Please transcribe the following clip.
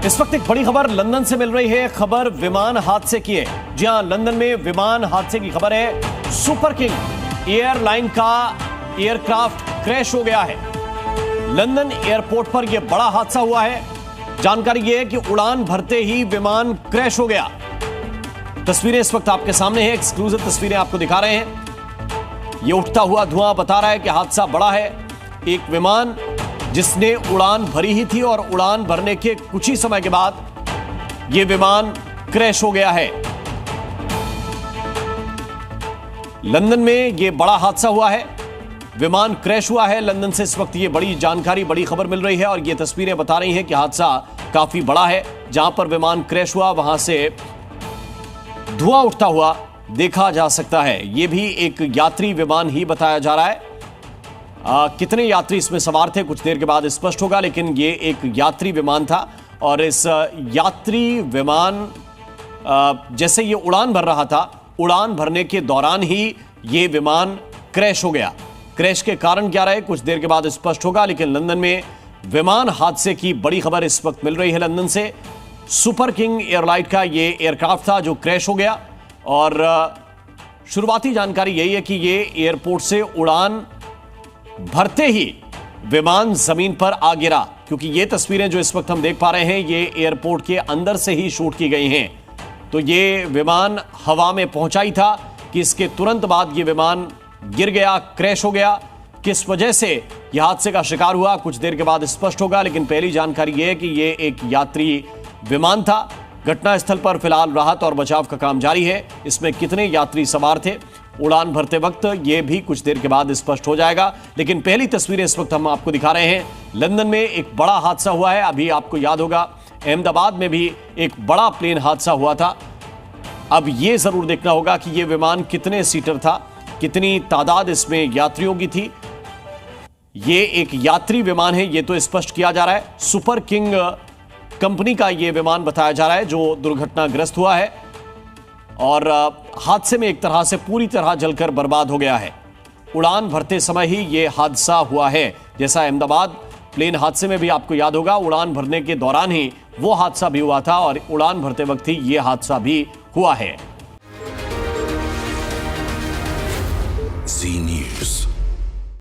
इस वक्त एक बड़ी खबर लंदन से मिल रही है। खबर विमान हादसे की है। जी हां, लंदन में विमान हादसे की खबर है। सुपर किंग एयरलाइन का एयरक्राफ्ट क्रैश हो गया है। लंदन एयरपोर्ट पर यह बड़ा हादसा हुआ है। जानकारी यह है कि उड़ान भरते ही विमान क्रैश हो गया। तस्वीरें इस वक्त आपके सामने हैं, एक्सक्लूसिव तस्वीरें आपको दिखा रहे हैं। यह उठता हुआ धुआं बता रहा है कि हादसा बड़ा है। एक विमान जिसने उड़ान भरी ही थी और उड़ान भरने के कुछ ही समय के बाद यह विमान क्रैश हो गया है। लंदन में यह बड़ा हादसा हुआ है, विमान क्रैश हुआ है। लंदन से इस वक्त यह बड़ी जानकारी, बड़ी खबर मिल रही है और यह तस्वीरें बता रही हैं कि हादसा काफी बड़ा है। जहां पर विमान क्रैश हुआ वहां से धुआं उठता हुआ देखा जा सकता है। यह भी एक यात्री विमान ही बताया जा रहा है। कितने यात्री इसमें सवार थे कुछ देर के बाद स्पष्ट होगा, लेकिन ये एक यात्री विमान था और इस यात्री विमान जैसे ये उड़ान भर रहा था, उड़ान भरने के दौरान ही ये विमान क्रैश हो गया। क्रैश के कारण क्या रहे कुछ देर के बाद स्पष्ट होगा, लेकिन लंदन में विमान हादसे की बड़ी खबर इस वक्त मिल रही है। लंदन से सुपर किंग एयरलाइन का ये एयरक्राफ्ट था जो क्रैश हो गया और शुरुआती जानकारी यही है कि ये एयरपोर्ट से उड़ान भरते ही विमान जमीन पर आ गिरा। क्योंकि ये तस्वीरें जो इस वक्त हम देख पा रहे हैं ये एयरपोर्ट के अंदर से ही शूट की गई हैं। तो ये विमान हवा में पहुंचा ही था कि इसके तुरंत बाद ये विमान गिर गया, क्रैश हो गया। किस वजह से यह हादसे का शिकार हुआ कुछ देर के बाद स्पष्ट होगा, लेकिन पहली जानकारी यह है कि यह एक यात्री विमान था। घटनास्थल पर फिलहाल राहत और बचाव का काम जारी है। इसमें कितने यात्री सवार थे उड़ान भरते वक्त यह भी कुछ देर के बाद स्पष्ट हो जाएगा, लेकिन पहली तस्वीरें इस वक्त हम आपको दिखा रहे हैं। लंदन में एक बड़ा हादसा हुआ है। अभी आपको याद होगा अहमदाबाद में भी एक बड़ा प्लेन हादसा हुआ था। अब यह जरूर देखना होगा कि यह विमान कितने सीटर था, कितनी तादाद इसमें यात्रियों की थी। यह एक यात्री विमान है, यह तो स्पष्ट किया जा रहा है। सुपर किंग कंपनी का यह विमान बताया जा रहा है जो दुर्घटनाग्रस्त हुआ है और हादसे में एक तरह से पूरी तरह जलकर बर्बाद हो गया है। उड़ान भरते समय ही यह हादसा हुआ है। जैसा अहमदाबाद प्लेन हादसे में भी आपको याद होगा, उड़ान भरने के दौरान ही वो हादसा भी हुआ था और उड़ान भरते वक्त ही यह हादसा भी हुआ है।